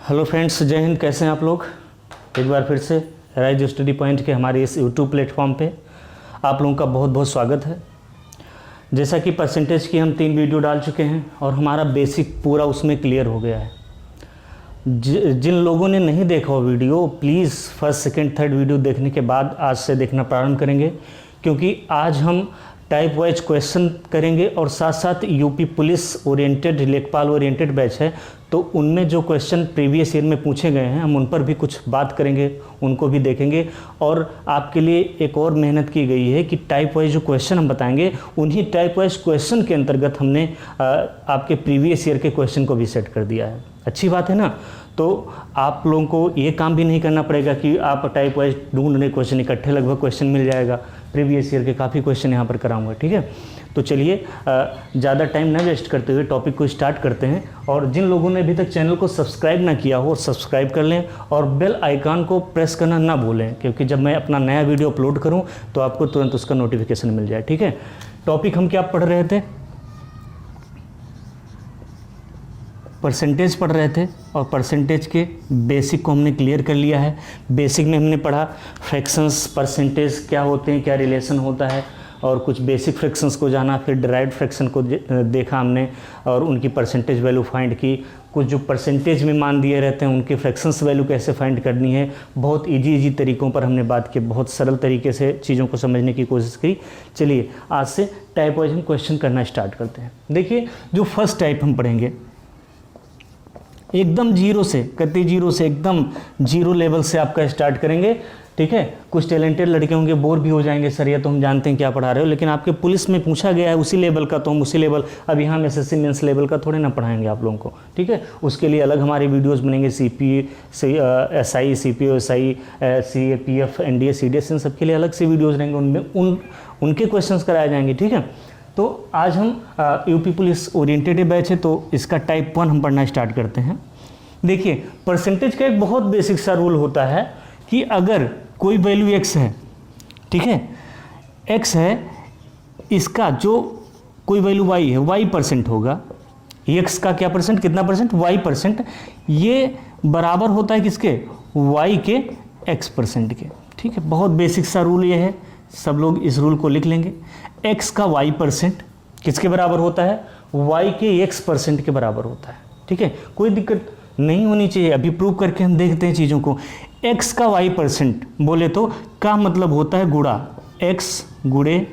Hello friends, जय हिंद। कैसे हैं आप लोग? एक बार फिर से राइज स्टडी पॉइंट के हमारे इस यूट्यूब प्लेटफॉर्म पे आप लोगों का बहुत बहुत स्वागत है। जैसा कि परसेंटेज की हम 3 वीडियो डाल चुके हैं और हमारा बेसिक पूरा उसमें क्लियर हो गया है। जिन लोगों ने नहीं देखा वो video, please first second third video देखने के बाद आज से देखना प्रारंभ करेंगे, क्योंकि आज हम टाइप वाइज क्वेश्चन करेंगे और साथ साथ यूपी पुलिस ओरिएंटेड, लेखपाल ओरिएंटेड बैच है, तो उनमें जो क्वेश्चन प्रीवियस ईयर में पूछे गए हैं हम उन पर भी कुछ बात करेंगे, उनको भी देखेंगे। और आपके लिए एक और मेहनत की गई है कि टाइप वाइज जो क्वेश्चन हम बताएंगे उन्हीं टाइप वाइज क्वेश्चन के अंतर्गत हमने आपके प्रीवियस ईयर के क्वेश्चन को भी सेट कर दिया है। अच्छी बात है ना। तो आप लोगों को ये काम भी नहीं करना पड़ेगा कि आप टाइप वाइज ढूंढ रहे क्वेश्चन, इकट्ठे लगभग क्वेश्चन मिल जाएगा। प्रीवियस ईयर के काफ़ी क्वेश्चन यहाँ पर कराऊंगा, ठीक है। तो चलिए ज़्यादा टाइम ना वेस्ट करते हुए टॉपिक को स्टार्ट करते हैं। और जिन लोगों ने अभी तक चैनल को सब्सक्राइब ना किया हो, सब्सक्राइब कर लें और बेल आइकन को प्रेस करना ना भूलें, क्योंकि जब मैं अपना नया वीडियो अपलोड करूँ तो आपको तुरंत उसका नोटिफिकेशन मिल जाए, ठीक है। टॉपिक हम क्या पढ़ रहे थे? परसेंटेज पढ़ रहे थे और परसेंटेज के बेसिक को हमने क्लियर कर लिया है। बेसिक में हमने पढ़ा फ्रैक्शंस, परसेंटेज क्या होते हैं, क्या रिलेशन होता है, और कुछ बेसिक फ्रैक्शंस को जाना। फिर डिराइव्ड फ्रैक्शन को देखा हमने और उनकी परसेंटेज वैल्यू फाइंड की। कुछ जो परसेंटेज में मान दिए रहते हैं उनकी फ्रैक्शंस वैल्यू कैसे फाइंड करनी है, बहुत इजी तरीक़ों पर हमने बात की, बहुत सरल तरीके से चीज़ों को समझने की कोशिश की। चलिए आज से टाइप वाइज हम क्वेश्चन करना स्टार्ट करते हैं। देखिए, जो फर्स्ट टाइप हम पढ़ेंगे एकदम जीरो से, कति जीरो से, एकदम जीरो लेवल से आपका स्टार्ट करेंगे, ठीक है। कुछ टैलेंटेड लड़के होंगे, बोर भी हो जाएंगे, सर ये तो हम जानते हैं क्या पढ़ा रहे हो, लेकिन आपके पुलिस में पूछा गया है उसी लेवल का, तो हम उसी लेवल, अब यहाँ हम एसएससी मेंस लेवल का थोड़े ना पढ़ाएंगे आप लोगों को, ठीक है। उसके लिए अलग हमारे वीडियोस बनेंगे, SI, CPO, SI, CAPF, NDA, CDS, इन सब के लिए अलग से वीडियोज़ रहेंगे, उनमें उनके क्वेश्चन कराए जाएंगे, ठीक है। तो आज हम यूपी पुलिस ओरिएंटेड बैच है, तो इसका टाइप 1 हम पढ़ना स्टार्ट करते हैं। देखिए, परसेंटेज का एक बहुत बेसिक सा रूल होता है कि अगर कोई वैल्यू x है, ठीक है, x है, इसका जो कोई वैल्यू y है, y% होगा। x का क्या परसेंट, कितना परसेंट, y%, ये बराबर होता है किसके, y के x% के, ठीक है। बहुत बेसिक सा रूल ये है, सब लोग इस रूल को लिख लेंगे। x का y% किसके बराबर होता है, y के x% के बराबर होता है, ठीक है। कोई दिक्कत नहीं होनी चाहिए, अभी प्रूव करके हम देखते हैं चीज़ों को। x का y% बोले तो का मतलब होता है गुणा, x गुणे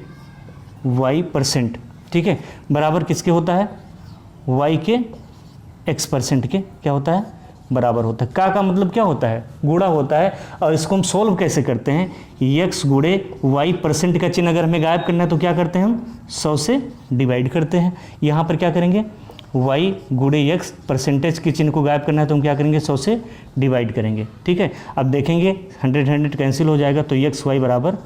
y%, ठीक है, बराबर किसके होता है, y के x% के क्या होता है, बराबर होता है। का मतलब क्या होता है, गुणा होता है। और इसको हम सोल्व कैसे करते हैं, x गुणे y% का चिन्ह अगर हमें गायब करना है तो क्या करते हैं हम, 100 से डिवाइड करते हैं। यहाँ पर क्या करेंगे, y गुणे x, परसेंटेज के चिन्ह को गायब करना है तो हम क्या करेंगे, 100 से डिवाइड करेंगे, ठीक है। अब देखेंगे 100 कैंसिल हो जाएगा, तो x y बराबर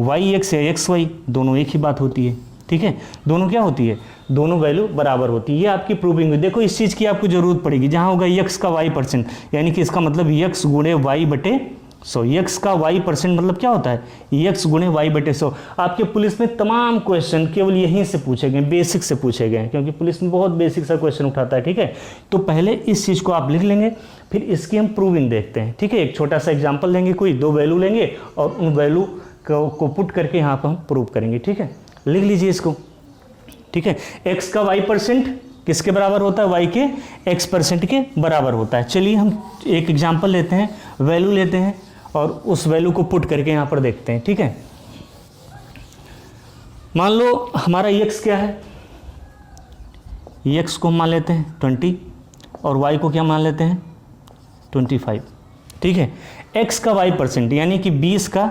y(x) है, x y दोनों एक ही बात होती है, ठीक है। दोनों क्या होती है, दोनों वैल्यू बराबर होती है। ये आपकी प्रूविंग हुई। देखो, इस चीज़ की आपको जरूरत पड़ेगी, जहाँ होगा x का y%, यानी कि इसका मतलब x गुणे y बटे 100। x का y% मतलब क्या होता है, x गुणे y बटे 100। आपके पुलिस में तमाम क्वेश्चन केवल यहीं से पूछे गए, बेसिक से पूछे गए हैं, क्योंकि पुलिस में बहुत बेसिक सा क्वेश्चन उठाता है, ठीक है। तो पहले इस चीज़ को आप लिख लेंगे, फिर इसकी हम प्रूविंग देखते हैं, ठीक है। एक छोटा सा एग्जाम्पल लेंगे, कोई 2 वैल्यू लेंगे और उन वैल्यू को पुट करके यहाँ पर हम प्रूव करेंगे, ठीक है। लिख लीजिए इसको, ठीक है। x का y% किसके बराबर होता है, y के x% के बराबर होता है। चलिए हम एक एग्जाम्पल लेते हैं, वैल्यू लेते हैं और उस वैल्यू को पुट करके यहाँ पर देखते हैं, ठीक है। मान लो हमारा x क्या है, x को मान लेते हैं 20 और y को क्या मान लेते हैं 25, ठीक है। x का y% यानी कि 20 का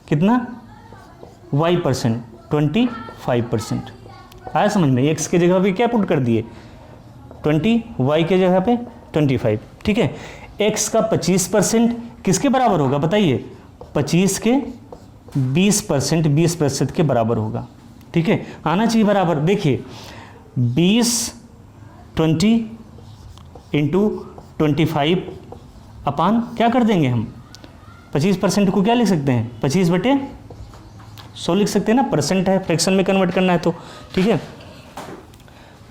कितना y%, 25%। आया समझ में, x के जगह पे क्या पुट कर दिए 20, y के जगह पे 25, ठीक है। x का 25% किसके बराबर होगा बताइए, 25 के 20%, 20% के बराबर होगा, ठीक है। आना चाहिए बराबर। देखिए 20 इंटू 25 अपान क्या कर देंगे हम, 25% को क्या लिख सकते हैं, 25 बटे 100 लिख सकते हैं ना, परसेंट है, फ्रैक्शन में कन्वर्ट करना है तो, ठीक है।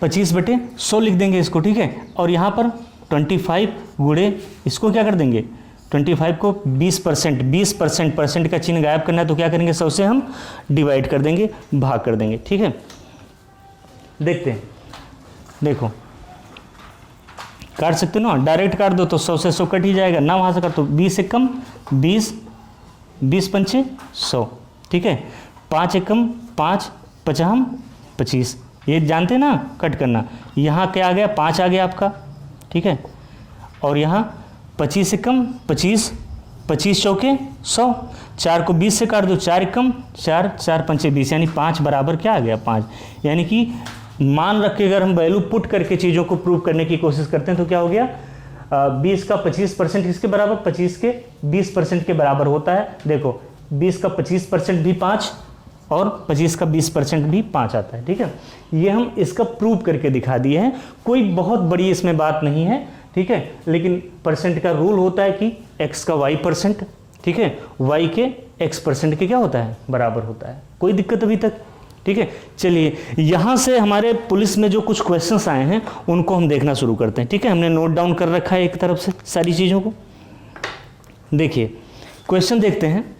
25 बटे 100 लिख देंगे इसको, ठीक है। और यहाँ पर 25 गुणे इसको क्या कर देंगे, 25 को 20%, 20% परसेंट का चिन्ह गायब करना है तो क्या करेंगे, 100 से हम डिवाइड कर देंगे, भाग कर देंगे। ठीक है, देखते हैं, देखो काट सकते हो ना, डायरेक्ट काट दो तो 100 से 100 कट ही जाएगा ना, वहाँ से काट तो 20 एकम 20, 20 पंचे 100। ठीक है, 5 एकम 5, 50 25, ये जानते हैं ना कट करना। यहाँ क्या आ गया, 5 आ गया आपका। ठीक है, और यहाँ 25 एकम 25, 25 चौके 100, 4 को 20 से काट दो, 4 एकम 4, 4 पंचे 20, यानी 5 बराबर क्या आ गया, 5। यानी कि मान रख के अगर हम वैल्यू पुट करके चीज़ों को प्रूव करने की कोशिश करते हैं तो क्या हो गया, 20 का 25% किसके बराबर, 25 के 20% के बराबर होता है। देखो 20 का 25% भी 5 और 25 का 20% भी 5 आता है। ठीक है, ये हम इसका प्रूव करके दिखा दिए हैं, कोई बहुत बड़ी इसमें बात नहीं है। ठीक है, लेकिन परसेंट का रूल होता है कि x का y%, ठीक है, y के x% के क्या होता है, बराबर होता है। कोई दिक्कत अभी तक? ठीक है, चलिए यहाँ से हमारे पुलिस में जो कुछ क्वेश्चंस आए हैं उनको हम देखना शुरू करते हैं। ठीक है, हमने नोट डाउन कर रखा है एक तरफ से सारी चीज़ों को। देखिए क्वेश्चन देखते हैं,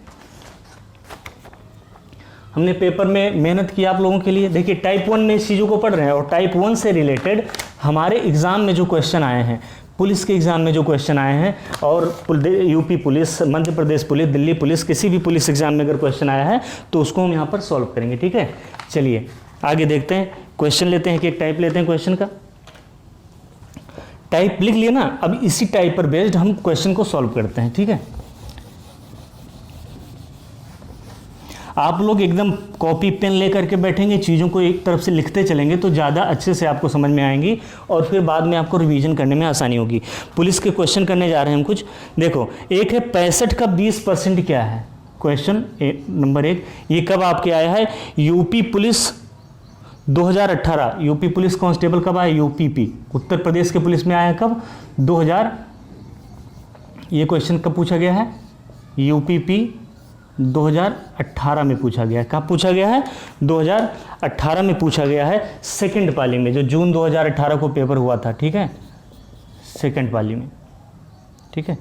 हमने पेपर में मेहनत की आप लोगों के लिए। देखिए टाइप 1 में इस चीज़ों को पढ़ रहे हैं और टाइप 1 से रिलेटेड हमारे एग्ज़ाम में जो क्वेश्चन आए हैं, पुलिस के एग्ज़ाम में जो क्वेश्चन आए हैं, और UP police, Madhya Pradesh police, Delhi police, किसी भी पुलिस एग्ज़ाम में अगर क्वेश्चन आया है तो उसको हम यहाँ पर सॉल्व करेंगे। ठीक है, चलिए आगे देखते हैं, क्वेश्चन लेते हैं कि एक टाइप लेते हैं क्वेश्चन का। टाइप लिख लिया ना, अब इसी टाइप पर बेस्ड हम क्वेश्चन को सॉल्व करते हैं। ठीक है, आप लोग एकदम कॉपी पेन लेकर के बैठेंगे, चीज़ों को एक तरफ से लिखते चलेंगे तो ज़्यादा अच्छे से आपको समझ में आएंगी और फिर बाद में आपको रिवीजन करने में आसानी होगी। पुलिस के क्वेश्चन करने जा रहे हैं हम कुछ। देखो एक है 65 का 20% क्या है, क्वेश्चन नंबर 1। ये कब आपके आया है, UP police 2018, UP police constable कब आया, यूपीपी, उत्तर प्रदेश के पुलिस में आया है कब, 2000। ये क्वेश्चन कब पूछा गया है, यूपीपी 2018 में पूछा गया है। कब पूछा गया है, 2018 में पूछा गया है, सेकंड पाली में, जो जून 2018 को पेपर हुआ था। ठीक है, सेकंड पाली में। ठीक है,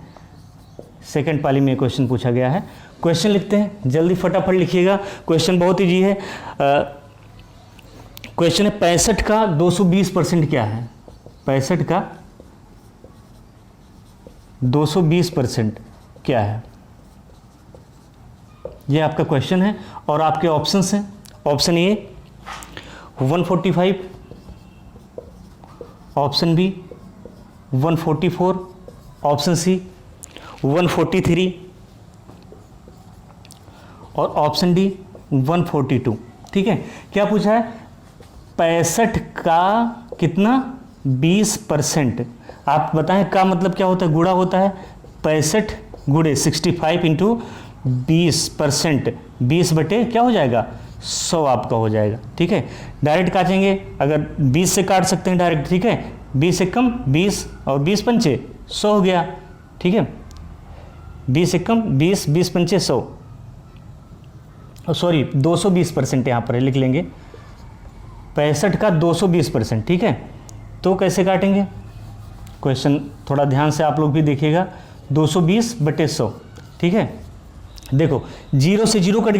सेकंड पाली में क्वेश्चन पूछा गया है। क्वेश्चन लिखते हैं, जल्दी फटाफट लिखिएगा, क्वेश्चन बहुत ईजी है। क्वेश्चन है 65 का 220% क्या है, 65 का 220% क्या है, ये आपका क्वेश्चन है। और आपके ऑप्शंस हैं, option A 145, option B 144, option C 143 और ऑप्शन डी 142। ठीक है, क्या पूछा है, 65 का कितना, 20%। आप बताएं का मतलब क्या होता है, गुणा होता है, 65 गुणे 65 इंटू 20%, 20 बटे क्या हो जाएगा, 100 आपका हो जाएगा। ठीक है, डायरेक्ट काटेंगे, अगर 20 से काट सकते हैं डायरेक्ट। ठीक है, 20 एकम 20 और 20 पंचे 100 हो गया। ठीक है, 20 एकम 20, 20 पंचे 100, सॉरी 220% यहाँ पर लिख लेंगे, 65 का 220%। ठीक है, तो कैसे काटेंगे, क्वेश्चन थोड़ा ध्यान से आप लोग भी देखिएगा, 220 बटे 100। ठीक है, देखो 0 से 0 कट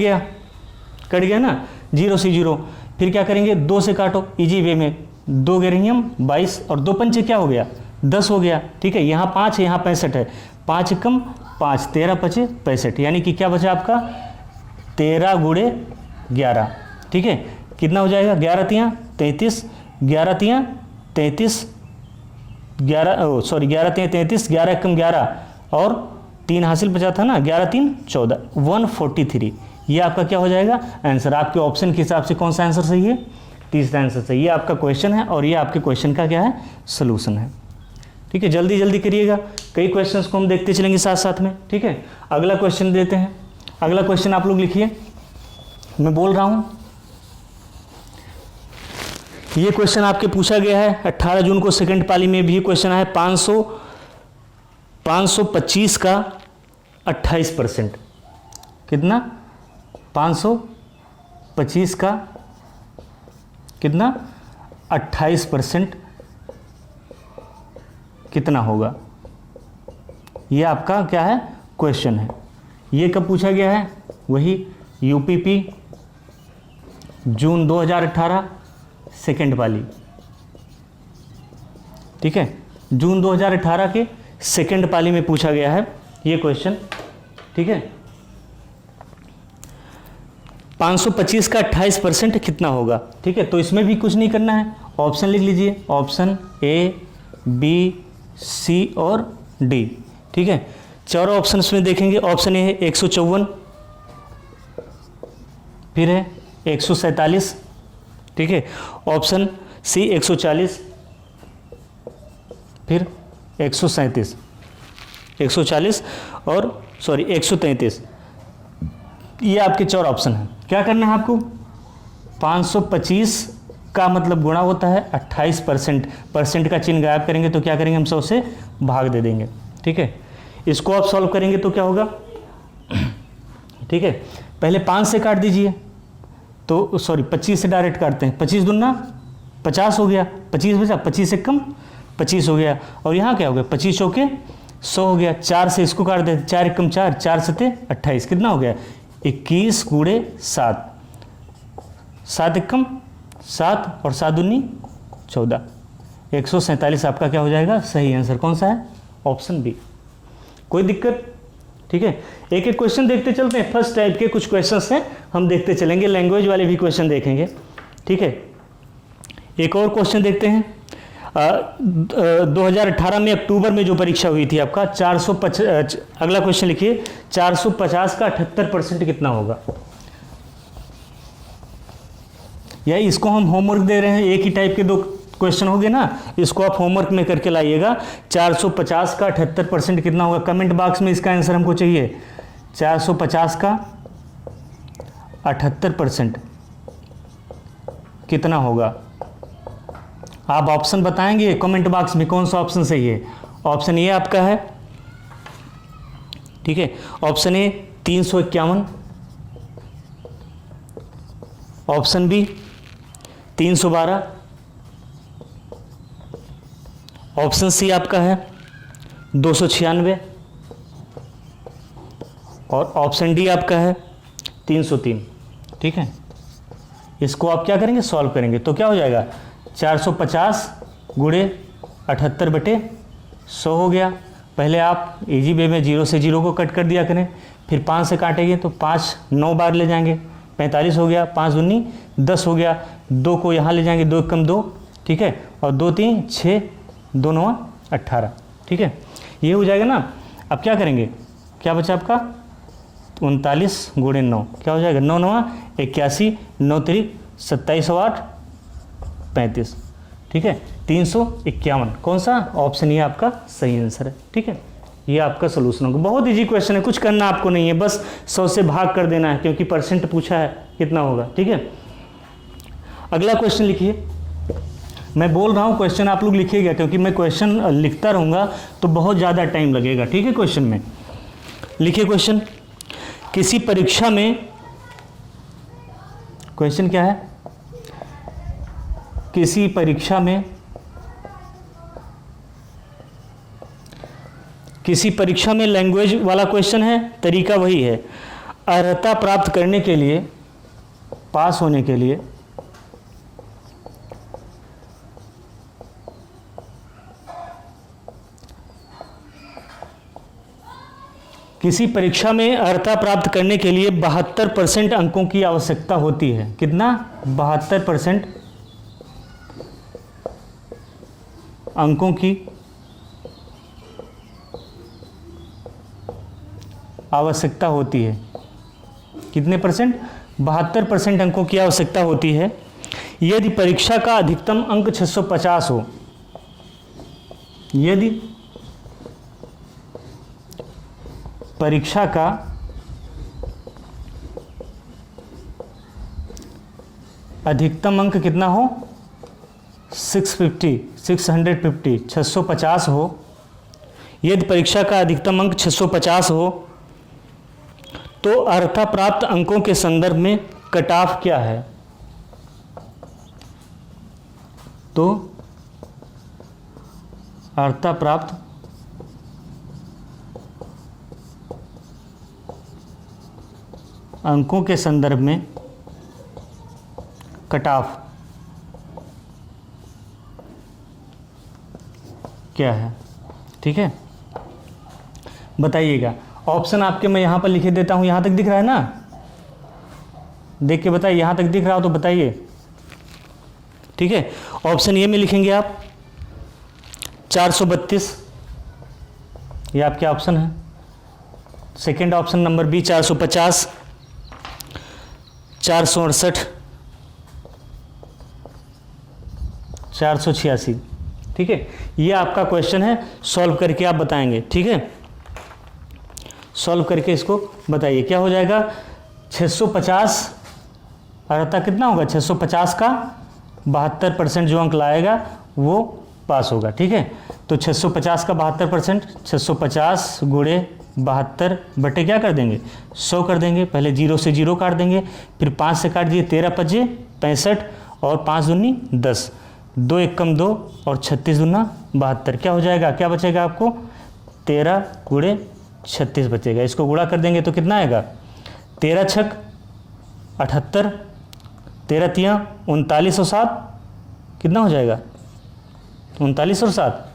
गया ना, 0 से 0, फिर क्या करेंगे, 2 से काटो इजी वे में, 2 गेरेंगे हम 22 और 2 पंचे क्या हो गया, 10 हो गया। ठीक है, यहाँ 5 है, यहाँ 65 है, 5 कम 5, 13 पचे 65, यानी कि क्या बचा आपका 13 गुणे 11। ठीक है, कितना हो जाएगा, 11 तियाँ 33, 11 तियाँ 33, 11 तियाँ 33, 11 कम 11 और 3 हासिल बचा था ना, 11 3 14, 143। ये आपका क्या हो जाएगा आंसर। आपके ऑप्शन के हिसाब से कौन सा आंसर सही है, तीसरा आंसर सही। ये आपका क्वेश्चन है और ये आपके क्वेश्चन का क्या है, सोल्यूशन है। ठीक है, जल्दी जल्दी करिएगा, कई क्वेश्चंस को हम देखते चलेंगे साथ साथ में। ठीक है, अगला क्वेश्चन देते हैं। अगला क्वेश्चन आप लोग लिखिए, मैं बोल रहा हूँ। ये क्वेश्चन आपके पूछा गया है 18 जून को, सेकंड पाली में भी क्वेश्चन है, 525 का 28%। कितना, 525 का कितना, 28%। कितना होगा। ये आपका क्या है, क्वेश्चन है। ये कब पूछा गया है, वही यूपीपी जून 2018 सेकेंड पाली, ठीक है, जून 2018 के सेकेंड पाली में पूछा गया है ये क्वेश्चन, ठीक है। 525 का 28% कितना होगा, ठीक है। तो इसमें भी कुछ नहीं करना है, ऑप्शन लिख लीजिए, ऑप्शन ए, बी, सी और डी, ठीक है। चारों ऑप्शंस में देखेंगे, ऑप्शन ए है 154, फिर है 147, ठीक है। ऑप्शन सी 140, फिर 137, 140 और 133। ये आपके चार ऑप्शन हैं। क्या करना है आपको, 525 का मतलब गुणा होता है 28%, परसेंट का चिन्ह गायब करेंगे तो क्या करेंगे हम 100 से भाग दे देंगे, ठीक है। इसको आप सॉल्व करेंगे तो क्या होगा, ठीक है। पहले 5 से काट दीजिए, तो 25 से डायरेक्ट काटते हैं, 25 दूना 50 हो गया, 25 बचा, 25 से कम 25 हो गया, और यहाँ क्या हो गया, 25 चौके 100 हो गया। 4 से इसको काट देते, 4 एकम 4, 4 सते 28, कितना हो गया, 21 गुणे 7, 7 एकम 7 और 7 दूनी 14, 147 आपका क्या हो जाएगा, सही आंसर कौन सा है, ऑप्शन बी। कोई दिक्कत, ठीक है। एक एक क्वेश्चन देखते चलते हैं, फर्स्ट टाइप के कुछ क्वेश्चंस हैं हम देखते चलेंगे, लैंग्वेज वाले भी क्वेश्चन देखेंगे, ठीक है। एक और क्वेश्चन देखते हैं, 2018 में अक्टूबर में जो परीक्षा हुई थी आपका 450, अगला क्वेश्चन लिखिए, 450 का 78% कितना होगा। या इसको हम होमवर्क दे रहे हैं, एक ही टाइप के दो क्वेश्चन हो गए ना, इसको आप होमवर्क में करके लाइएगा। 450 का 78% कितना होगा, कमेंट बॉक्स में इसका आंसर हमको चाहिए। 450 का 78% कितना होगा, आप ऑप्शन बताएंगे कमेंट बॉक्स में कौन सा ऑप्शन सही है। ऑप्शन ए आपका है, ठीक है, option A 351, option B 312, option C आपका है 296 और ऑप्शन डी आपका है 303, ठीक है। इसको आप क्या करेंगे, सॉल्व करेंगे तो क्या हो जाएगा, 450 गुणे 78 बटे 100 हो गया। पहले आप इजी वे में 0 से 0 को कट कर दिया करें, फिर 5 से काटेंगे तो 5 9 बार ले जाएंगे, 45 हो गया, 5 दूनी 10 हो गया, 2 को यहाँ ले जाएंगे, 2 कम 2, ठीक है, और 2 3 6, 2 9 18, ठीक है, ये हो जाएगा ना। अब क्या करेंगे, क्या बचा आपका 39 गुणे 9, क्या हो जाएगा, 9 9 81, 9 3 27 8 35, ठीक है, 351, कौन सा, ऑप्शन ये आपका सही आंसर है, ठीक है। ये आपका सोल्यूशन होगा, बहुत इजी क्वेश्चन है, कुछ करना आपको नहीं है, बस 100 से भाग कर देना है क्योंकि परसेंट पूछा है कितना होगा, ठीक है। अगला क्वेश्चन लिखिए, मैं बोल रहा हूँ क्वेश्चन आप लोग लिखिएगा क्योंकि मैं क्वेश्चन लिखता रहूँगा तो बहुत ज़्यादा टाइम लगेगा, ठीक है। क्वेश्चन में लिखिए, क्वेश्चन, किसी परीक्षा में, क्वेश्चन क्या है, किसी परीक्षा में, किसी परीक्षा में लैंग्वेज वाला क्वेश्चन है, तरीका वही है, अर्हता प्राप्त करने के लिए, पास होने के लिए किसी परीक्षा में अर्हता प्राप्त करने के लिए 72% अंकों की आवश्यकता होती है। कितना, 72% अंकों की आवश्यकता होती है। कितने परसेंट, 72% अंकों की आवश्यकता होती है। यदि परीक्षा का अधिकतम अंक 650 हो, यदि परीक्षा का अधिकतम अंक कितना हो, 650 हो, यदि परीक्षा का अधिकतम अंक 650 हो तो अर्हता प्राप्त अंकों के संदर्भ में कट ऑफ क्या है, तो अर्हता प्राप्त अंकों के संदर्भ में कट ऑफ क्या है, ठीक है, बताइएगा। ऑप्शन आपके मैं यहाँ पर लिखे देता हूँ, यहाँ तक दिख रहा है ना, देख के बताइए, यहाँ तक दिख रहा हो तो बताइए, ठीक है। ऑप्शन ए में लिखेंगे आप 432, ये आपके ऑप्शन है। सेकेंड ऑप्शन नंबर बी 450, 468, 486, ठीक है। ये आपका क्वेश्चन है, सॉल्व करके आप बताएंगे, ठीक है। सॉल्व करके इसको बताइए क्या हो जाएगा। 650 अर्हता कितना होगा, 650 का 72% जो अंक लाएगा वो पास होगा, ठीक है। तो 650 का 72%, 650 गुणे 72 बटे क्या कर देंगे 100 कर देंगे। पहले 0 से 0 काट देंगे, फिर 5 से काट दिए, 13 पचे 65 और 5 दूनी 10, 2 एकम 2 और 36 दूना 72, क्या हो जाएगा, क्या बचेगा आपको 13 गुणे 36 बचेगा। इसको गुणा कर देंगे तो कितना आएगा 13 छक 78, 13 तियाँ 39 और 7 कितना हो जाएगा 39 और 7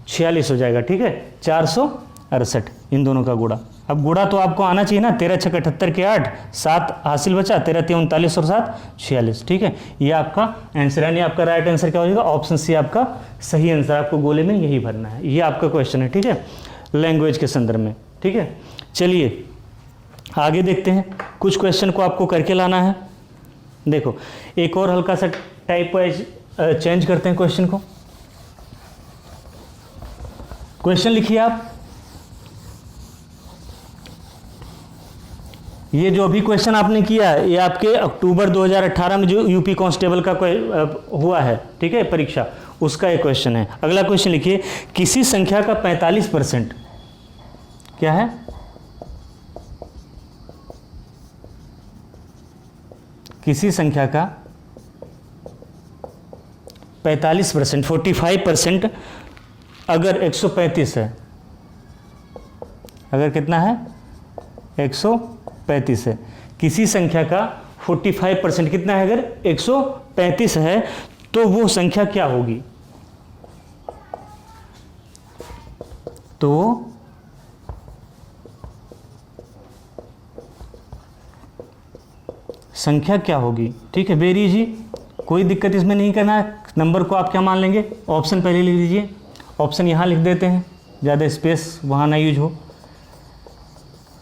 46 हो जाएगा, ठीक है। 468 इन दोनों का गुणा। अब गुणा तो आपको आना चाहिए ना, 13 छक 78 के 8, 7 हासिल बचा, 13 तियाँ 39 और 7 46, ठीक है। ये आपका आंसर, यानी आपका राइट आंसर क्या हो जाएगा, ऑप्शन सी आपका सही आंसर। आपको गोले में यही भरना है, ये आपका क्वेश्चन है, ठीक है, लैंग्वेज के संदर्भ में, ठीक है। चलिए आगे देखते हैं, कुछ क्वेश्चन को आपको करके लाना है। देखो एक और हल्का सा टाइप वाइज चेंज करते हैं क्वेश्चन को। क्वेश्चन लिखिए आप, ये जो अभी क्वेश्चन आपने किया है ये आपके अक्टूबर 2018 में जो यूपी कांस्टेबल का हुआ है, ठीक है, परीक्षा, उसका एक क्वेश्चन है। अगला क्वेश्चन लिखिए, किसी संख्या का 45% क्या है, किसी संख्या का 45%, 45% अगर 135 है, अगर कितना है 135 है, किसी संख्या का 45% कितना है, अगर 135 है तो वो संख्या क्या होगी, तो संख्या क्या होगी, ठीक है। वेरी इजी, कोई दिक्कत इसमें नहीं करना है। नंबर को आप क्या मान लेंगे, ऑप्शन पहले लिख दीजिए, ऑप्शन यहाँ लिख देते हैं, ज़्यादा स्पेस वहाँ ना यूज हो।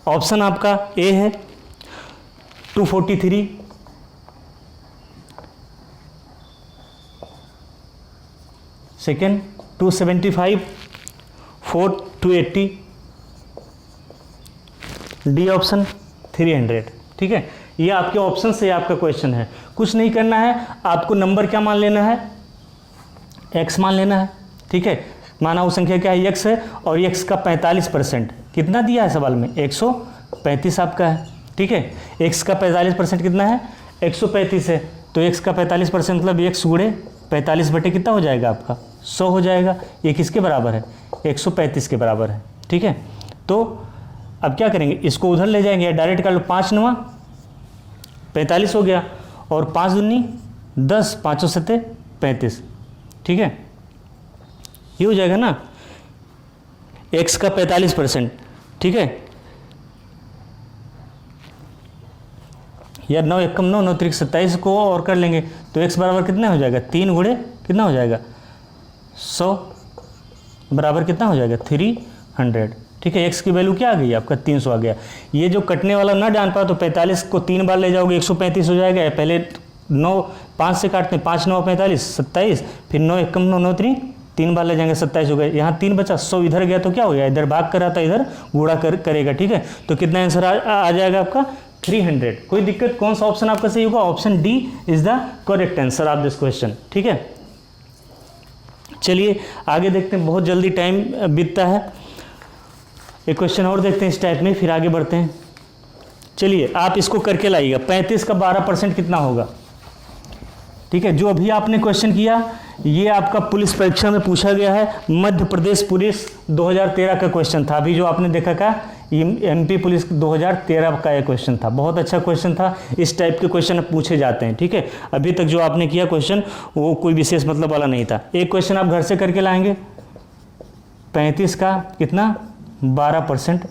ऑप्शन आपका ए है 243, सेकेंड 275, फोर्थ 280, डी ऑप्शन 300, ठीक है। ये आपके ऑप्शन से आपका क्वेश्चन है, कुछ नहीं करना है, आपको नंबर क्या मान लेना है, x मान लेना है, ठीक है। माना वो संख्या क्या है, x है, और x का 45% कितना दिया है सवाल में 135 आपका है, ठीक है। x का 45% कितना है 135 है, तो x का 45% मतलब x गुणे 45 बटे कितना हो जाएगा आपका 100 हो जाएगा। ये किसके बराबर है 135 के बराबर है, ठीक है। तो अब क्या करेंगे, इसको उधर ले जाएंगे, डायरेक्ट कर लो, 5 9 45 हो गया, और 5 दूनी 10, 5 7 35, ठीक है। ये हो जाएगा ना x का 45%, ठीक है। यार 9 एकम 9, 9 त्रिक 27 को और कर लेंगे तो x बराबर कितना हो जाएगा 3 गुणे कितना हो जाएगा 100 बराबर कितना हो जाएगा 300, ठीक है। x की वैल्यू क्या आ गई आपका 300 आ गया। ये जो कटने वाला ना जान पाओ तो 45 को 3 बार ले जाओगे 135 हो जाएगा। पहले 9 5 से काटते हैं, 5 9 45 27, फिर 9 एकम 9, 9 3 बार ले जाएंगे 27 हो गए। यहाँ 3 बचा, 100 इधर गया तो क्या हो गया, इधर भाग कर रहा था इधर गुणा करेगा, ठीक है। तो कितना आंसर आ जाएगा आपका 300। कोई दिक्कत, कौन सा ऑप्शन आपका सही होगा, option D is the correct answer of this question, ठीक है। चलिए आगे देखते हैं, बहुत जल्दी टाइम बीतता है। एक क्वेश्चन और देखते हैं इस टाइप में, फिर आगे बढ़ते हैं। चलिए आप इसको करके लाइएगा, 35 का 12% कितना होगा, ठीक है। जो अभी आपने क्वेश्चन किया ये आपका पुलिस परीक्षा में पूछा गया है, मध्य प्रदेश पुलिस 2013 का क्वेश्चन था। अभी जो आपने देखा का एमपी पुलिस 2013 का ये क्वेश्चन था, बहुत अच्छा क्वेश्चन था। इस टाइप के क्वेश्चन पूछे जाते हैं, ठीक है। अभी तक जो आपने किया क्वेश्चन वो कोई विशेष मतलब वाला नहीं था। एक क्वेश्चन आप घर से करके लाएंगे, 35 का कितना 12%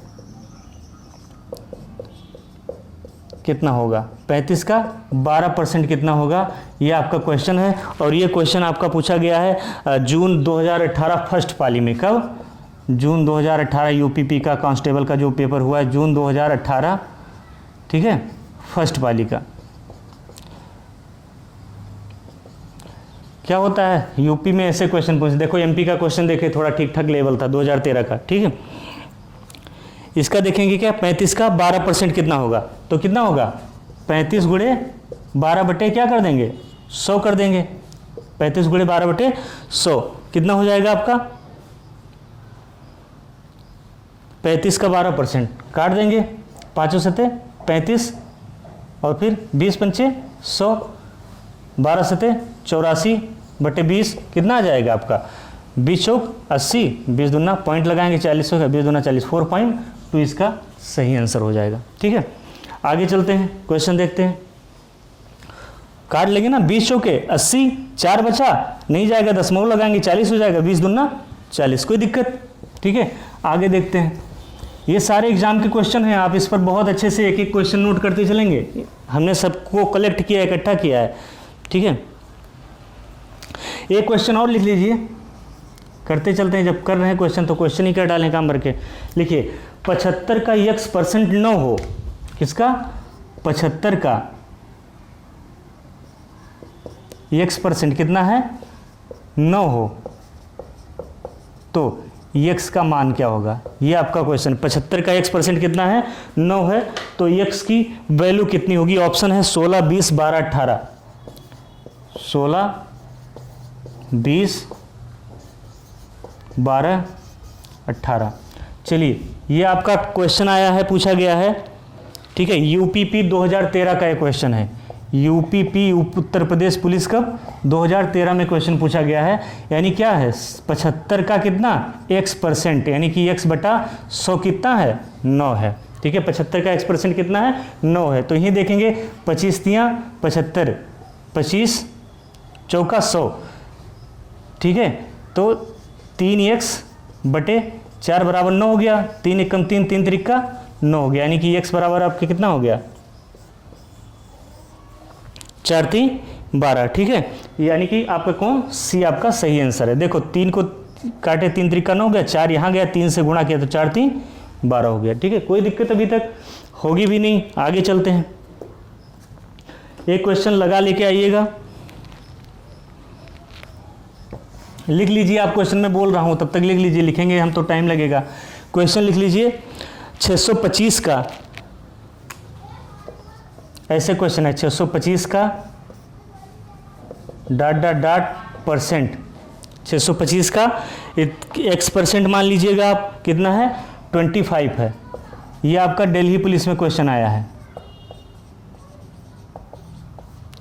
कितना होगा, 35 का 12% कितना होगा, ये आपका क्वेश्चन है। और ये क्वेश्चन आपका पूछा गया है जून 2018 फर्स्ट पाली में। कब? जून 2018 यूपीपी का कांस्टेबल का जो पेपर हुआ है जून 2018, ठीक है, फर्स्ट पाली का। क्या होता है यूपी में ऐसे क्वेश्चन पूछे, देखो एमपी का क्वेश्चन देखे थोड़ा ठीक ठाक लेवल था 2013 का, ठीक है। इसका देखेंगे क्या, 35 का 12% कितना होगा, तो कितना होगा 35 गुणे 12 बटे क्या कर देंगे 100 कर देंगे। 35 गुणे 12 बटे 100 कितना हो जाएगा आपका 35 का 12% काट देंगे, 5 सते 35 और फिर 20 पंचे 100, 12 सते 84 बटे 20 कितना आ जाएगा आपका 20 चौक 80, 20 दूना पॉइंट लगाएंगे 40 होगा, 20 दूना 40, 4.2 इसका सही आंसर हो जाएगा, ठीक है। आगे चलते हैं, क्वेश्चन देखते हैं। काट लेंगे ना 20 चौके 80, 4 बचा नहीं जाएगा, दशमलव लगाएंगे 40 हो जाएगा, 20 दूना 40, कोई दिक्कत, ठीक है। आगे देखते हैं, ये सारे एग्जाम के क्वेश्चन हैं, आप इस पर बहुत अच्छे से एक एक क्वेश्चन नोट करते चलेंगे। हमने सबको कलेक्ट किया है, इकट्ठा किया है, ठीक है। एक क्वेश्चन और लिख लीजिए, करते चलते हैं, जब कर रहे हैं क्वेश्चन तो क्वेश्चन ही कर डालें काम भर के। लिखिए 75 का x% 9 हो, किसका 75 का x% कितना है 9 हो, तो x का मान क्या होगा, ये आपका क्वेश्चन। 75 का x% कितना है 9 है, तो x की वैल्यू कितनी होगी। ऑप्शन है 16, 20, 12, 18। 16, 20, 12, 18। चलिए ये आपका क्वेश्चन आया है, पूछा गया है, ठीक है। यूपीपी 2013 का एक क्वेश्चन है। यूपीपी उत्तर प्रदेश पुलिस कब 2013 में क्वेश्चन पूछा गया है। यानी क्या है 75 का कितना x%, यानी कि x बटा 100 कितना है 9 है, ठीक है। 75 का x% कितना है 9 है, तो यही देखेंगे 25 तियाँ 75, 25 चौका 100, ठीक है। तो 3x बटे 4 बराबर 9 हो गया, 3 एकम 3, 3 त्रिक का 9 हो गया, यानी कि x बराबर आपके कितना हो गया 4 3 12, ठीक है। यानी कि आपका कौन सी आपका सही आंसर है। देखो 3 को काटे 3 त्रिक का 9 हो गया, 4 यहाँ गया, 3 से गुणा किया तो 4 3 12 हो गया, ठीक है। कोई दिक्कत अभी तक होगी भी नहीं। आगे चलते हैं, एक क्वेश्चन लगा लेके आइएगा, लिख लीजिए। आप क्वेश्चन में बोल रहा हूं तब तक लिख लीजिए, लिखेंगे हम तो टाइम लगेगा। क्वेश्चन लिख लीजिए 625 का, ऐसे क्वेश्चन है 625 का %% 625 का x% मान लीजिएगा आप, कितना है 25 है। ये आपका दिल्ली पुलिस में क्वेश्चन आया है,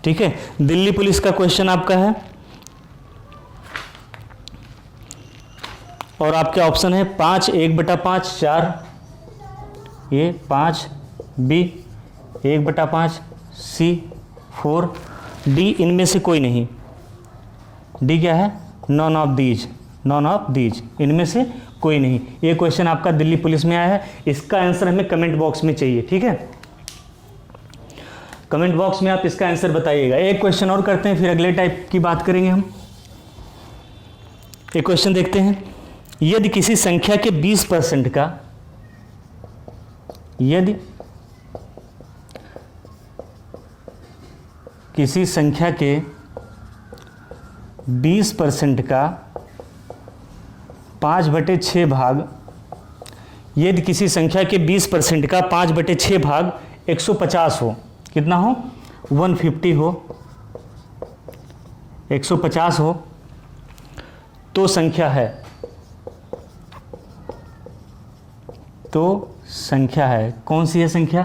ठीक है। दिल्ली पुलिस का क्वेश्चन आपका है, और आपके ऑप्शन है 5, 1/5, 4, ये 5, B 1/5, C 4, D इनमें से कोई नहीं। D क्या है none of these, none of these, इनमें से कोई नहीं। ये क्वेश्चन आपका दिल्ली पुलिस में आया है, इसका आंसर हमें कमेंट बॉक्स में चाहिए, ठीक है। कमेंट बॉक्स में आप इसका आंसर बताइएगा। एक क्वेश्चन और करते हैं, फिर अगले टाइप की बात करेंगे हम। एक क्वेश्चन देखते हैं, यदि किसी संख्या के 20% का, यदि किसी संख्या के 20% का 5/6 भाग, यदि किसी संख्या के 20% का 5/6 भाग 150 हो, कितना हो 150 हो, 150 हो, तो संख्या है, तो संख्या है, कौन सी है संख्या।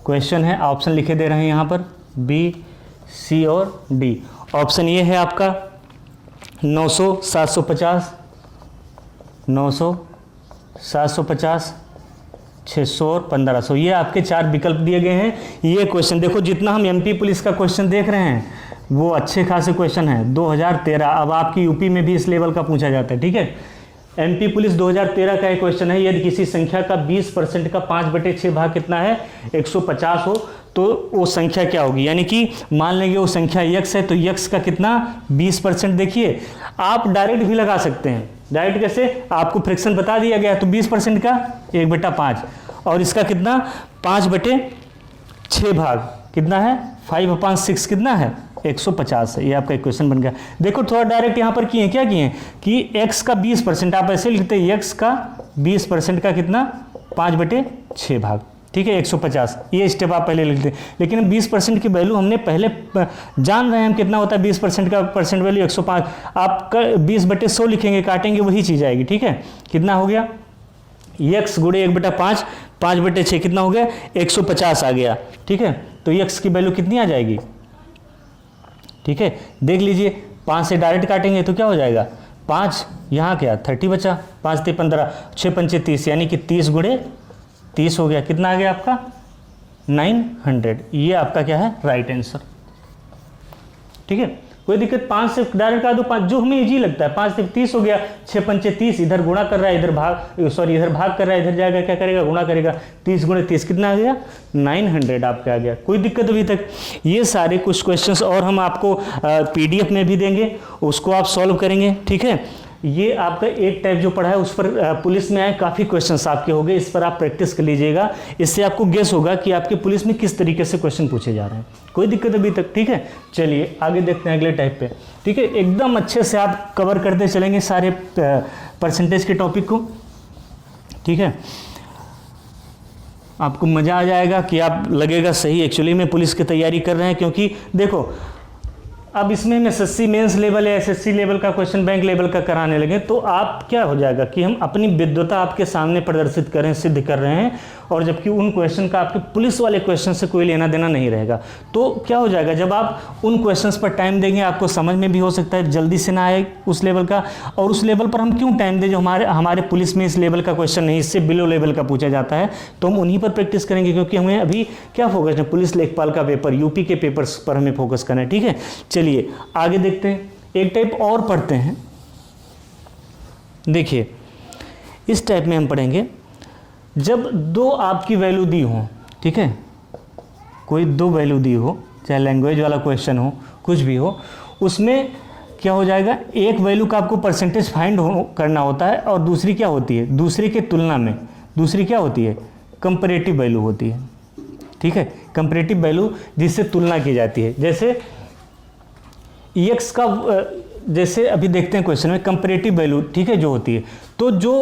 क्वेश्चन है, ऑप्शन लिखे दे रहे हैं यहाँ पर B, C और D। ऑप्शन ये है आपका 900, 750, 900, 750, 600 और 1500, ये आपके 4 विकल्प दिए गए हैं। ये क्वेश्चन देखो, जितना हम एमपी पुलिस का क्वेश्चन देख रहे हैं वो अच्छे खासे क्वेश्चन है 2013। अब आपकी यूपी में भी इस लेवल का पूछा जाता है, ठीक है। एमपी पुलिस 2013 का एक क्वेश्चन है, यदि किसी संख्या का 20% का 5/6 भाग कितना है, 150 हो तो वो संख्या क्या होगी। यानी कि मान लेंगे वो संख्या यक्स है, तो यक्स का कितना 20%। देखिए आप डायरेक्ट भी लगा सकते हैं। डायरेक्ट कैसे, आपको फ्रैक्शन बता दिया गया है, तो 20% का 1/5 और इसका कितना 5/6 भाग कितना है 5/6 कितना है 150 है। ये आपका इक्वेशन बन गया। देखो थोड़ा डायरेक्ट यहाँ पर किए, क्या किए कि x का 20%, आप ऐसे लिखते हैं x का 20% का कितना 5/6 भाग, ठीक है 150। ये स्टेप आप पहले लिखते हैं, लेकिन 20% की वैल्यू हमने पहले जान रहे हैं हम कितना होता है 20% का परसेंट वैल्यू 105। आप 20/100 लिखेंगे, काटेंगे वही चीज़ आएगी, ठीक है। कितना हो गया x गुणे 1/5, 5/6 कितना हो गया 150 आ गया, ठीक है। तो x की वैल्यू कितनी आ जाएगी, ठीक है। देख लीजिए 5 से डायरेक्ट काटेंगे तो क्या हो जाएगा 5, यहाँ क्या 30 बचा, 5 × 15, 6 × 5 30, यानी कि 30 गुणे 30 हो गया। कितना आ गया आपका 900। ये आपका क्या है राइट आंसर, ठीक है। कोई दिक्कत, 5 से डायरेक्ट का दो 5, जो हमें इजी लगता है। 5 से 30 हो गया, 6 × 5 30, इधर गुणा कर रहा है इधर भाग, सॉरी इधर भाग कर रहा है, इधर जाएगा क्या करेगा गुणा करेगा, 30 गुणे 30 कितना आ गया 900 आपका आ गया। कोई दिक्कत अभी तक। ये सारे कुछ क्वेश्चंस और हम आपको PDF में भी देंगे, उसको आप सॉल्व करेंगे, ठीक है। ये आपका एक टाइप जो पढ़ा है उस पर पुलिस में आए काफ़ी क्वेश्चंस आपके हो गए, इस पर आप प्रैक्टिस कर लीजिएगा। इससे आपको गेस होगा कि आपके पुलिस में किस तरीके से क्वेश्चन पूछे जा रहे हैं। कोई दिक्कत अभी तक, ठीक है। चलिए आगे देखते हैं अगले टाइप पे, ठीक है। एकदम अच्छे से आप कवर करते चलेंगे सारे परसेंटेज के टॉपिक को, ठीक है। आपको मज़ा आ जाएगा कि आप लगेगा सही एक्चुअली में पुलिस की तैयारी कर रहे हैं। क्योंकि देखो अब इसमें हम SSC मेंस लेवल या SSC लेवल का क्वेश्चन बैंक लेवल का कराने लगे तो आप क्या हो जाएगा कि हम अपनी विद्वता आपके सामने प्रदर्शित कर रहे हैं, सिद्ध कर रहे हैं, और जबकि उन क्वेश्चन का आपके पुलिस वाले क्वेश्चन से कोई लेना देना नहीं रहेगा। तो क्या हो जाएगा, जब आप उन क्वेश्चंस पर टाइम देंगे आपको समझ में भी हो सकता है जल्दी से ना आए उस लेवल का, और उस लेवल पर हम क्यों टाइम दें जो हमारे पुलिस में इस लेवल का क्वेश्चन नहीं, इससे बिलो लेवल का पूछा जाता है, तो हम उन्हीं पर प्रैक्टिस करेंगे। क्योंकि हमें अभी क्या फोकस है, पुलिस लेखपाल का पेपर, यूपी के पेपर्स पर हमें फोकस करना है, ठीक है। चलिए आगे देखते हैं, एक टाइप और पढ़ते हैं। देखिए इस टाइप में हम पढ़ेंगे, जब दो आपकी वैल्यू दी हो, ठीक है, कोई दो वैल्यू दी हो, चाहे लैंग्वेज वाला क्वेश्चन हो कुछ भी हो, उसमें क्या हो जाएगा, एक वैल्यू का आपको परसेंटेज फाइंड करना होता है और दूसरी क्या होती है, दूसरी के तुलना में दूसरी क्या होती है, कंपैरेटिव वैल्यू होती है, ठीक है। कंपैरेटिव वैल्यू जिससे तुलना की जाती है। जैसे x का, जैसे अभी देखते हैं क्वेश्चन में कंपैरेटिव वैल्यू, ठीक है, जो होती है, तो जो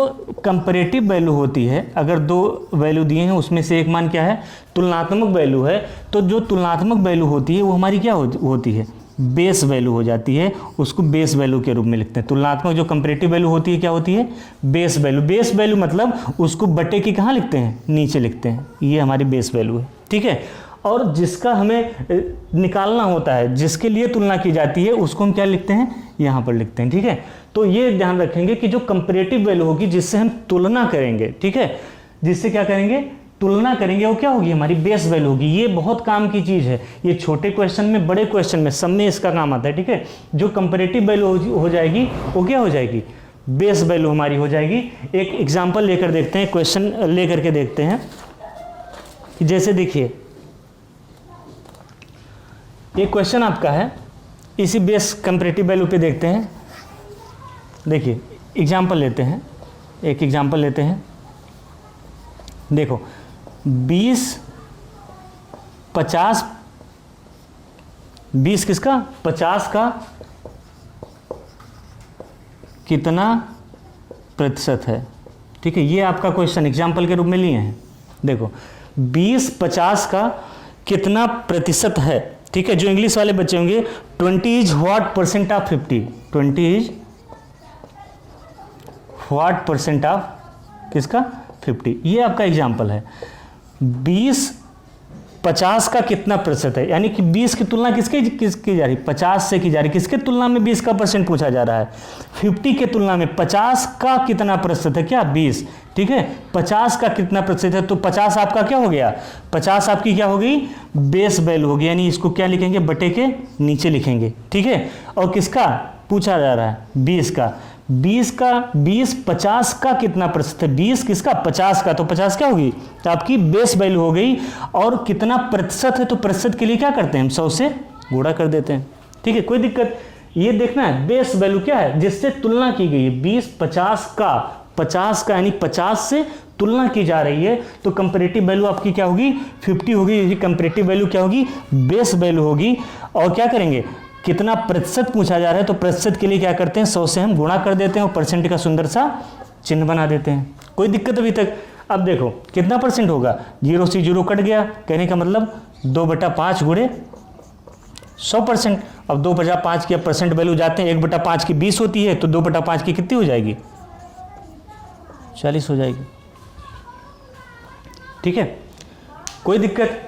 कंपैरेटिव वैल्यू होती है, अगर दो वैल्यू दिए हैं उसमें से एक मान क्या है, तुलनात्मक वैल्यू है, तो जो तुलनात्मक वैल्यू होती है वो हमारी क्या होती है, बेस वैल्यू हो जाती है। उसको बेस वैल्यू के रूप में लिखते हैं। तुलनात्मक जो कंपैरेटिव वैल्यू होती है क्या होती है, बेस वैल्यू। बेस वैल्यू मतलब उसको बटे की कहाँ लिखते हैं, नीचे लिखते हैं, ये हमारी बेस वैल्यू है, ठीक है। और जिसका हमें निकालना होता है, जिसके लिए तुलना की जाती है, उसको हम क्या लिखते हैं, यहाँ पर लिखते हैं, ठीक है। तो ये ध्यान रखेंगे कि जो कंपैरेटिव वैल्यू होगी जिससे हम तुलना करेंगे, ठीक है, जिससे क्या करेंगे, तुलना करेंगे, वो क्या होगी, हमारी बेस वैल्यू होगी। ये बहुत काम की चीज़ है, ये छोटे क्वेश्चन में, बड़े क्वेश्चन में, सब में इसका काम आता है, ठीक है। जो कंपैरेटिव वैल्यू हो जाएगी वो क्या हो जाएगी, बेस वैल्यू हमारी हो जाएगी। एक एग्जाम्पल लेकर देखते हैं, क्वेश्चन लेकर के देखते हैं। जैसे देखिए ये क्वेश्चन आपका है, इसी बेस कंपैरेटिव वैल्यू पे देखते हैं। देखिए एग्जाम्पल लेते हैं, एक एग्जाम्पल लेते हैं। देखो 20 50, 20 किसका, 50 का कितना प्रतिशत है, ठीक है। ये आपका क्वेश्चन एग्जाम्पल के रूप में लिए हैं। देखो 20 50 का कितना प्रतिशत है, ठीक है। जो इंग्लिश वाले बच्चे होंगे, 20 is what percent of 50, 20 is what percent of किसका, 50। ये आपका एग्जाम्पल है। 20 50 का कितना प्रतिशत है, यानी कि 20 की तुलना किसकी किसकी जा रही, 50 से की जा रही, किसके तुलना में 20 का परसेंट पूछा जा रहा है, 50 के तुलना में 50 का कितना प्रतिशत है, क्या 20, ठीक है, 50 का कितना प्रतिशत है, तो 50 आपका क्या हो गया, 50 आपकी क्या हो गई, बेस वैल्यू होगी, यानी इसको क्या लिखेंगे, बटे के नीचे लिखेंगे, ठीक है। और किसका पूछा जा रहा है, 20 का, 50 का कितना प्रतिशत है, 20 किसका, 50 का, तो 50 क्या होगी, तो आपकी बेस वैल्यू हो गई। और कितना प्रतिशत है, तो प्रतिशत के लिए क्या करते हैं हम 100 से गुणा कर देते हैं, ठीक है, कोई दिक्कत। ये देखना है बेस वैल्यू क्या है, जिससे तुलना की गई है, 20 50 का यानी 50 से तुलना की जा रही है, तो कंपैरेटिव वैल्यू आपकी क्या होगी, 50 होगी, ये कंपैरेटिव वैल्यू क्या होगी, बेस वैल्यू होगी। और क्या करेंगे, कितना प्रतिशत पूछा जा रहा है, तो प्रतिशत के लिए क्या करते हैं, 100 से हम गुणा कर देते हैं और परसेंट का सुंदर सा चिन्ह बना देते हैं। कोई दिक्कत अभी तक। अब देखो कितना परसेंट होगा, 0 से 0 कट गया, कहने का मतलब 2/5 गुणे 100%। अब 2/5 की परसेंट वैल्यू जाते हैं, 1/5 की 20 होती है, तो 2/5 की कितनी हो जाएगी, 40 हो जाएगी, ठीक है, कोई दिक्कत।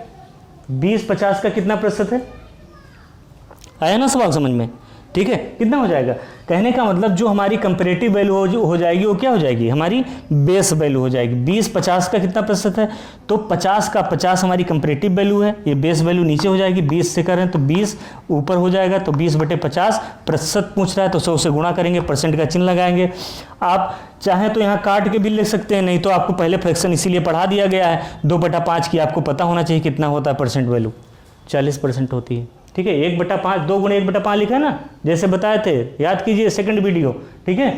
20-50 का कितना प्रतिशत है, आया ना सवाल समझ में, ठीक है, कितना हो जाएगा, कहने का मतलब जो हमारी कंपैरेटिव वैल्यू हो जाएगी वो क्या हो जाएगी, हमारी बेस वैल्यू हो जाएगी। 20-50 का कितना प्रतिशत है, तो 50 का 50 हमारी कंपैरेटिव वैल्यू है, ये बेस वैल्यू नीचे हो जाएगी, 20 से करें तो 20 ऊपर हो जाएगा, तो 20/50 प्रतिशत पूछ रहा है, तो 100 से गुणा करेंगे, परसेंट का चिन्ह लगाएंगे। आप चाहें तो यहाँ काट के भी लिख सकते हैं, नहीं तो आपको पहले फ्रैक्शन इसीलिए पढ़ा दिया गया है, 2/5 की आपको पता होना चाहिए कितना होता है परसेंट वैल्यू, 40% होती है, ठीक है। 1/5 2 गुणे 1/5 लिखा है ना, जैसे बताए थे, याद कीजिए सेकंड वीडियो, ठीक है।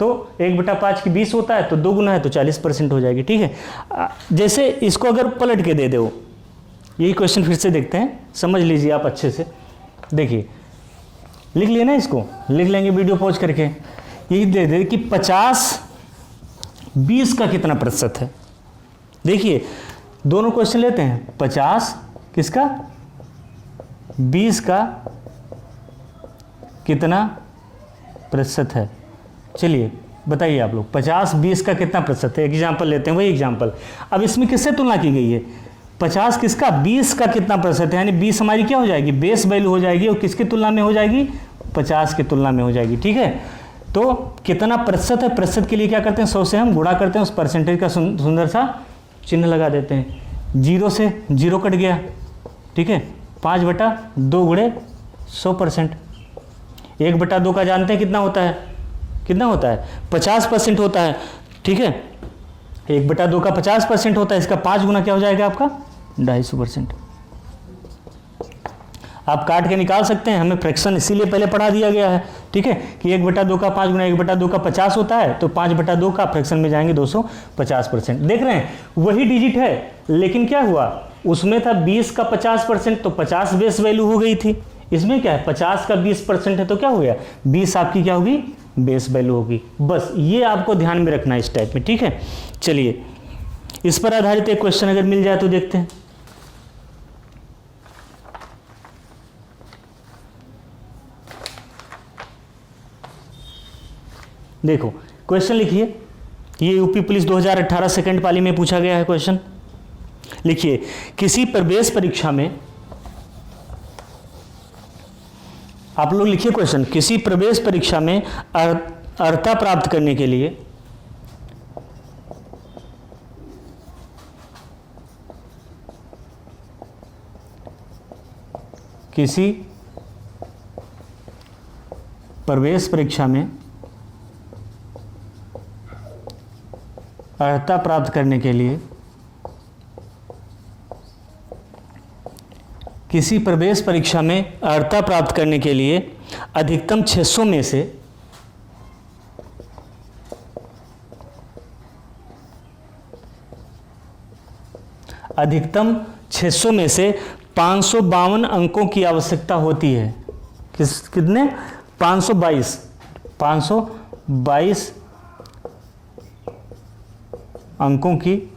तो 1/5 की 20 होता है, तो 2 गुना है तो 40% हो जाएगी, ठीक है। जैसे इसको अगर पलट के दे दो, यही क्वेश्चन फिर से देखते हैं, समझ लीजिए आप अच्छे से, देखिए लिख लिया ना, इसको लिख लेंगे वीडियो पॉज करके। यही दे दे कि 50-20 का कितना प्रतिशत है। देखिए दोनों क्वेश्चन लेते हैं, 50 किसका, 20 का कितना प्रतिशत है। चलिए बताइए आप लोग, 50-20 का कितना प्रतिशत है। एग्जाम्पल लेते हैं, वही एग्जाम्पल। अब इसमें किससे तुलना की गई है, 50 किसका, 20 का कितना प्रतिशत है, यानी 20 हमारी क्या हो जाएगी, बेस वैल्यू हो जाएगी, और किसकी तुलना में हो जाएगी, 50 की तुलना में हो जाएगी, ठीक है। तो कितना प्रतिशत है, प्रतिशत के लिए क्या करते हैं, 100 से हम गुणा करते हैं, उस परसेंटेज का सुंदर सा चिन्ह लगा देते हैं। 0 से 0 कट गया, ठीक है, 5/2 गुणे 100%। 1/2 का जानते हैं कितना होता है, कितना होता है, 50% होता है, ठीक है। 1/2 का 50% होता है, इसका 5 गुना क्या हो जाएगा आपका, 250%। आप काट के निकाल सकते हैं, हमें फ्रैक्शन इसीलिए पहले पढ़ा दिया गया है, ठीक है, कि 1/2 का 5 गुना 1/2 का 50 होता है, तो 5/2 का फ्रैक्शन में जाएंगे 250%। देख रहे हैं वही डिजिट है, लेकिन क्या हुआ, उसमें था 20 का 50%, तो 50 बेस वैल्यू हो गई थी। इसमें क्या है, 50 का 20% है, तो क्या हो गया, 20 आपकी क्या होगी, बेस वैल्यू होगी। बस ये आपको ध्यान में रखना है इस टाइप में, ठीक है। चलिए इस पर आधारित एक क्वेश्चन अगर मिल जाए तो देखते हैं। देखो क्वेश्चन लिखिए, ये यूपी पुलिस 2018 सेकंड पाली में पूछा गया है क्वेश्चन। लिखिए, किसी प्रवेश परीक्षा में, आप लोग लिखिए क्वेश्चन, किसी प्रवेश परीक्षा में अर्हता प्राप्त करने के लिए किसी प्रवेश परीक्षा में अर्हता प्राप्त करने के लिए किसी प्रवेश परीक्षा में अर्हता प्राप्त करने के लिए अधिकतम 600 में से अधिकतम 600 में से 552 अंकों की आवश्यकता होती है। कितने, 522 अंकों की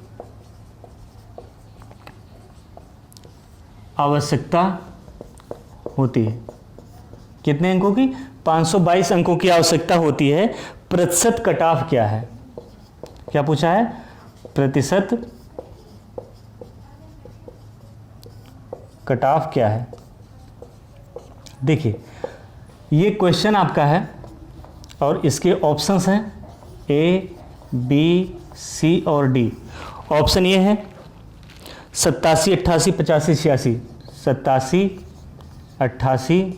आवश्यकता होती है। कितने अंकों की, 522 अंकों की आवश्यकता होती है। प्रतिशत कट ऑफ क्या है, क्या पूछा है, प्रतिशत कट ऑफ क्या है। देखिए ये क्वेश्चन आपका है और इसके ऑप्शंस हैं ए, बी, सी और डी। ऑप्शन ये है 87, 88, 85, 86। 87, 88,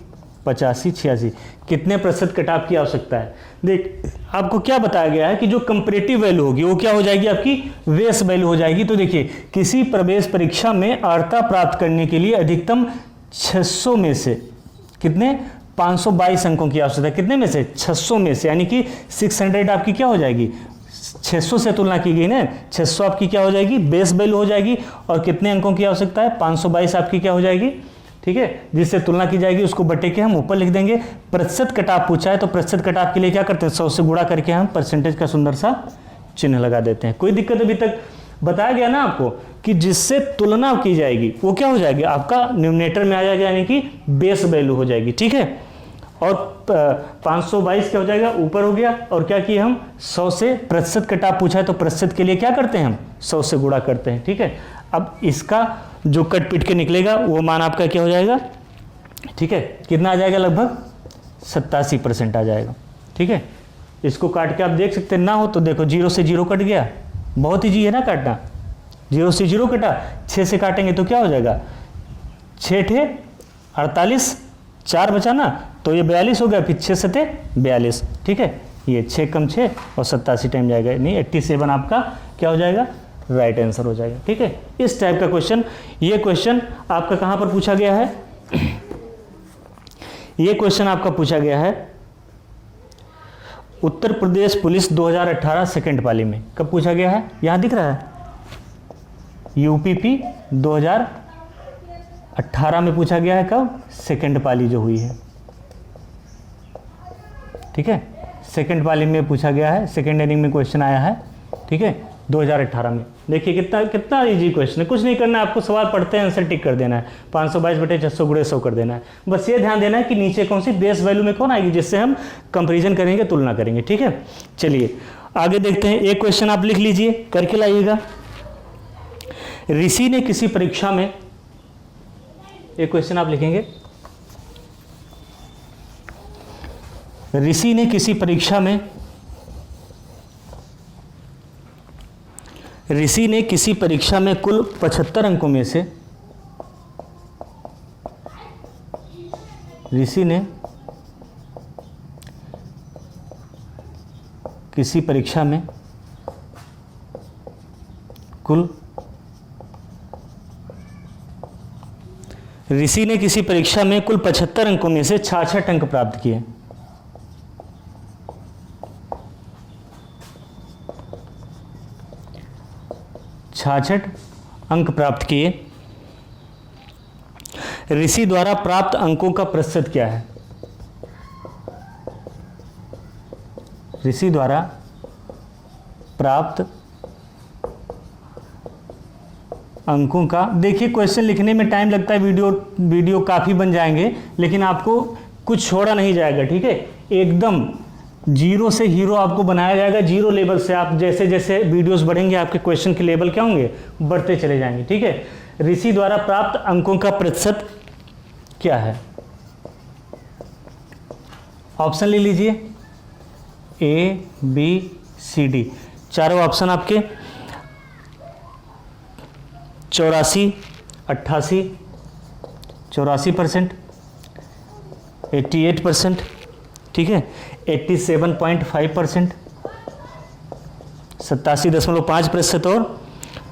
85, 86 कितने प्रतिशत कट ऑफ की आवश्यकता है। देख आपको क्या बताया गया है कि जो कंपैरेटिव वैल्यू होगी वो क्या हो जाएगी, आपकी बेस वैल्यू हो जाएगी। तो देखिए किसी प्रवेश परीक्षा में अर्हता प्राप्त करने के लिए अधिकतम 600 में से कितने 522 अंकों की आवश्यकता है। कितने में से 600 में से, यानी कि 600 आपकी क्या हो जाएगी 600 से तुलना की गई ना, 600 आपकी क्या हो जाएगी बेस वैल्यू हो जाएगी। और कितने अंकों की आवश्यकता है 522 आपकी क्या हो जाएगी, ठीक है, जिससे तुलना की जाएगी उसको बटे के हम ऊपर लिख देंगे। प्रतिशत कट ऑफ पूछा है तो प्रतिशत कट ऑफ के लिए क्या करते हैं 100 से गुणा करके हम परसेंटेज का सुंदर सा चिन्ह लगा देते हैं। कोई दिक्कत अभी तक बताया गया ना आपको कि जिससे तुलना की जाएगी वो क्या हो जाएगी आपका न्यूमरेटर में आ जाएगा, यानी कि बेस वैल्यू हो जाएगी, ठीक है। और 522 क्या हो जाएगा ऊपर हो गया। और क्या किए हम 100 से प्रतिशत कट ऑफ पूछा है तो प्रतिशत के लिए क्या करते हैं हम 100 से गुणा करते हैं, ठीक है। अब इसका जो कट पिट के निकलेगा वो मान आपका क्या हो जाएगा, ठीक है, कितना आ जाएगा लगभग 87% आ जाएगा, ठीक है। इसको काट के आप देख सकते हैं, ना हो तो देखो 0 से 0 कट गया, बहुत ईजी है ना काटना। 0 से 0 कटा, 6 से काटेंगे तो क्या हो जाएगा 6 ठे 48, 4 बचा ना तो ये 42 हो गया, फिर 6 सते 42, ठीक है। ये 6 कम 6 और 87 टाइम जाएगा, नहीं 87 आपका क्या हो जाएगा राइट आंसर हो जाएगा, ठीक है। इस टाइप का क्वेश्चन, ये क्वेश्चन आपका कहाँ पर पूछा गया है, ये क्वेश्चन आपका पूछा गया है उत्तर प्रदेश पुलिस 2018 सेकंड पाली में। कब पूछा गया है, यहाँ दिख रहा है यूपीपी 2018 में पूछा गया है। कब, सेकंड पाली जो हुई है, ठीक है, सेकंड पाली में पूछा गया है, सेकंड इनिंग में क्वेश्चन आया है, ठीक है 2018 में। देखिए कितना कितना इजी क्वेश्चन है, कुछ नहीं करना है आपको, सवाल पढ़ते हैं आंसर टिक कर देना है, 522 बटे 600 गुणे 100 कर देना है। बस ये ध्यान देना है कि नीचे कौन सी बेस वैल्यू में कौन आएगी जिससे हम कंपेरिजन करेंगे, तुलना करेंगे, ठीक है। चलिए आगे देखते हैं, एक क्वेश्चन आप लिख लीजिए, करके लाइएगा। ऋषि ने किसी परीक्षा में, एक क्वेश्चन आप लिखेंगे, ऋषि ने किसी परीक्षा में, ऋषि ने किसी परीक्षा में कुल 75 अंकों में से, ऋषि ने किसी परीक्षा में कुल, ऋषि ने किसी परीक्षा में कुल 75 अंकों में से 66 अंक प्राप्त किए। छाछठ अंक प्राप्त किए। ऋषि द्वारा प्राप्त अंकों का प्रतिशत क्या है, ऋषि द्वारा प्राप्त अंकों का। देखिए क्वेश्चन लिखने में टाइम लगता है, वीडियो काफ़ी बन जाएंगे, लेकिन आपको कुछ छोड़ा नहीं जाएगा, ठीक है। एकदम जीरो से हीरो आपको बनाया जाएगा, जीरो लेवल से। आप जैसे जैसे वीडियोस बढ़ेंगे आपके क्वेश्चन के लेवल क्या होंगे, बढ़ते चले जाएंगे, ठीक है। ऋषि द्वारा प्राप्त अंकों का प्रतिशत क्या है, ऑप्शन ले लीजिए ए, बी, सी, डी, चारों ऑप्शन आपके 84, 88, 84%, 88%, ठीक है, 87.5%, 87.5% और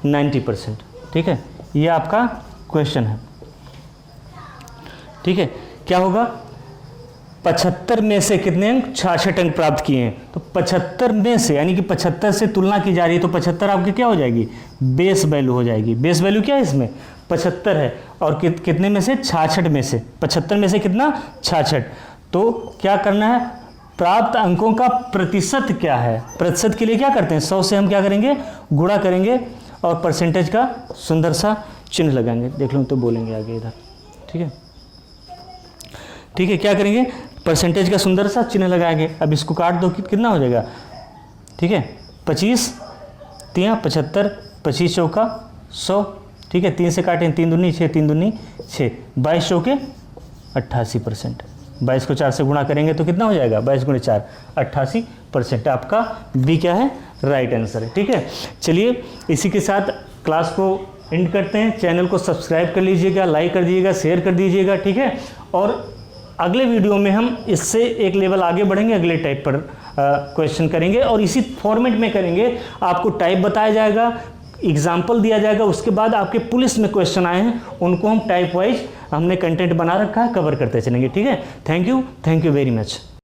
90%, ठीक है। ये आपका क्वेश्चन है, ठीक है। क्या होगा 75 में से कितने अंक, 66 अंक प्राप्त किए हैं। तो 75 में से, यानी कि 75 से तुलना की जा रही है, तो 75 आपकी क्या हो जाएगी, बेस वैल्यू हो जाएगी। बेस वैल्यू क्या है इसमें 75 है, और कितने में से 66 में से, 75 में से कितना 66। तो क्या करना है, प्राप्त अंकों का प्रतिशत क्या है, प्रतिशत के लिए क्या करते हैं 100 से हम क्या करेंगे गुणा करेंगे और परसेंटेज का सुंदर सा चिन्ह लगाएंगे। देख लो तो बोलेंगे आगे इधर, ठीक है, ठीक है। क्या करेंगे, परसेंटेज का सुंदर सा चिन्ह लगाएंगे। अब इसको काट दो, कितना हो जाएगा, ठीक है, 25 3 75, 25 चौका 100, ठीक है, 3 से काटें 3 दूनी 6, 3 दूनी 6, 22 चौके 88%। 22 को 4 से गुणा करेंगे तो कितना हो जाएगा, 22 गुणे 4 88%। आपका बी क्या है, राइट आंसर है। ठीक है, चलिए इसी के साथ क्लास को एंड करते हैं। चैनल को सब्सक्राइब कर लीजिएगा, लाइक कर दीजिएगा, शेयर कर दीजिएगा। ठीक है, और अगले वीडियो में हम इससे एक लेवल आगे बढ़ेंगे, अगले टाइप पर क्वेश्चन करेंगे और इसी फॉर्मेट में करेंगे। आपको टाइप बताया जाएगा, एग्जाम्पल दिया जाएगा, उसके बाद आपके पुलिस में क्वेश्चन आए हैं उनको हम टाइप वाइज हमने कंटेंट बना रखा है, कवर करते चलेंगे। ठीक है, थैंक यू वेरी मच।